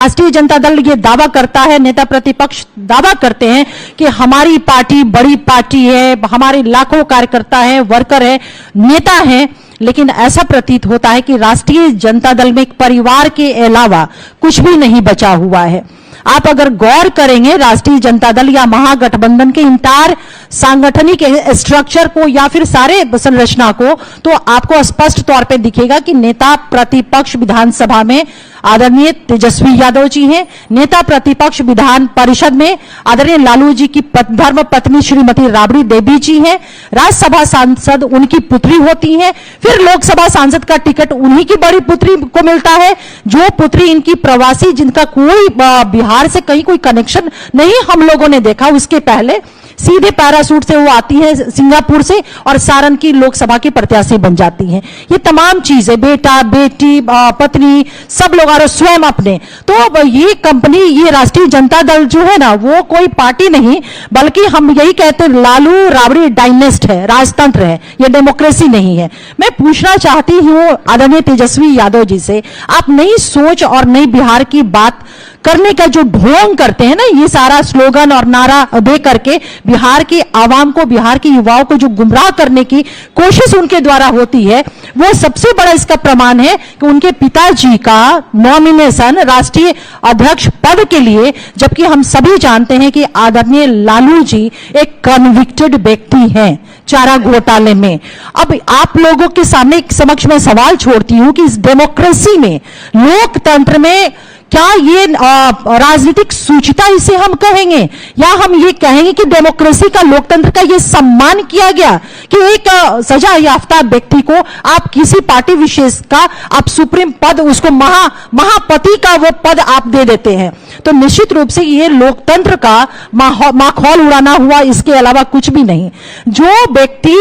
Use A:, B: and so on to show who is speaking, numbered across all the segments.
A: राष्ट्रीय जनता दल ये दावा करता है, नेता प्रतिपक्ष दावा करते हैं कि हमारी पार्टी बड़ी पार्टी है, हमारे लाखों कार्यकर्ता हैं, वर्कर हैं, नेता हैं, लेकिन ऐसा प्रतीत होता है कि राष्ट्रीय जनता दल में एक परिवार के अलावा कुछ भी नहीं बचा हुआ है। आप अगर गौर करेंगे राष्ट्रीय जनता दल या महागठबंधन के इंटायर सांगठनिक स्ट्रक्चर को या फिर सारे संरचना को, तो आपको स्पष्ट तौर पे दिखेगा कि नेता प्रतिपक्ष विधानसभा में आदरणीय तेजस्वी यादव जी हैं, नेता प्रतिपक्ष विधान परिषद में आदरणीय लालू जी की धर्म पत्नी श्रीमती राबड़ी देवी जी हैं, राज्यसभा सांसद उनकी पुत्री होती हैं, फिर लोकसभा सांसद का टिकट उन्हीं की बड़ी पुत्री को मिलता है, जो पुत्री इनकी प्रवासी, जिनका कोई बिहार से कहीं कोई कनेक्शन नहीं हम लोगों ने देखा। उसके पहले सीधे पैरासूट से वो आती है सिंगापुर से और सारण की लोकसभा की प्रत्याशी बन जाती हैं। ये तमाम चीजें, बेटा बेटी पत्नी सब लोग और स्वयं अपने, तो ये कंपनी, ये राष्ट्रीय जनता दल जो है ना, वो कोई पार्टी नहीं, बल्कि हम यही कहते हैं लालू राबड़ी डायनेस्ट है, राजतंत्र है, ये डेमोक्रेसी नहीं है। मैं पूछना चाहती हूं आदरणीय तेजस्वी यादव जी से, आप नई सोच और नई बिहार की बात करने का जो ढोंग करते हैं ना, ये सारा स्लोगन और नारा दे करके बिहार के आवाम को, बिहार के युवाओं को जो गुमराह करने की कोशिश उनके द्वारा होती है, वो सबसे बड़ा इसका प्रमाण है कि उनके पिताजी का नॉमिनेशन राष्ट्रीय अध्यक्ष पद के लिए, जबकि हम सभी जानते हैं कि आदरणीय लालू जी एक कन्विक्टेड व्यक्ति हैं चारा घोटाले में। अब आप लोगों के सामने समक्ष में सवाल छोड़ती हूं कि इस डेमोक्रेसी में, लोकतंत्र में, क्या ये राजनीतिक सूचिता इसे हम कहेंगे, या हम ये कहेंगे कि डेमोक्रेसी का, लोकतंत्र का ये सम्मान किया गया कि एक सजा याफ्ता व्यक्ति को आप किसी पार्टी विशेष का आप सुप्रीम पद, उसको महापति का वो पद आप दे देते हैं। तो निश्चित रूप से ये लोकतंत्र का माखौल उड़ाना हुआ, इसके अलावा कुछ भी नहीं। जो व्यक्ति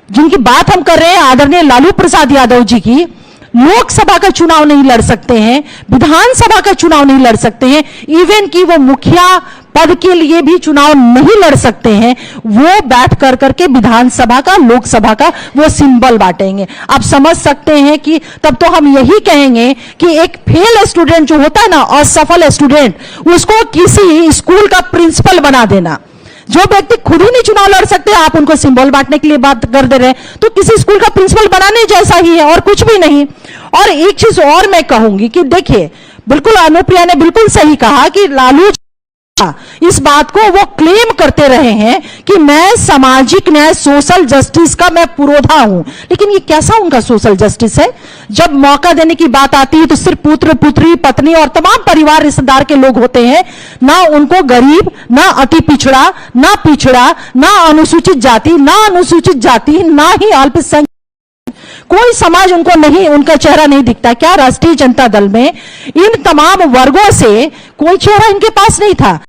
A: जिनकी बात हम कर रहे हैं, आदरणीय लालू प्रसाद यादव जी की, लोकसभा का चुनाव नहीं लड़ सकते हैं, विधानसभा का चुनाव नहीं लड़ सकते हैं, इवन कि वो मुखिया पद के लिए भी चुनाव नहीं लड़ सकते हैं, वो बैठ कर करके विधानसभा का, लोकसभा का वो सिंबल बांटेंगे। आप समझ सकते हैं कि तब तो हम यही कहेंगे कि एक फेल स्टूडेंट जो होता है ना, असफल स्टूडेंट, उसको किसी स्कूल का प्रिंसिपल बना देना। जो व्यक्ति खुद ही नहीं चुनाव लड़ सकते, आप उनको सिंबल बांटने के लिए बात कर दे रहे हैं, तो किसी स्कूल का प्रिंसिपल बनाने जैसा ही है और कुछ भी नहीं। और एक चीज और मैं कहूंगी कि देखिए, बिल्कुल अनुप्रिया ने बिल्कुल सही कहा कि लालू इस बात को वो क्लेम करते रहे हैं कि मैं सामाजिक न्याय, सोशल जस्टिस का मैं पुरोधा हूं, लेकिन ये कैसा उनका सोशल जस्टिस है? जब मौका देने की बात आती है तो सिर्फ पुत्र, पुत्री, पत्नी और तमाम परिवार रिश्तेदार के लोग होते हैं, ना उनको गरीब, ना अति पिछड़ा, ना अनुसूचित जाति, ना अनुसूचित जाति, ना ही अल्पसंख्यक, कोई समाज उनको नहीं, उनका चेहरा नहीं दिखता। क्या राष्ट्रीय जनता दल में इन तमाम वर्गों से कोई चेहरा इनके पास नहीं था?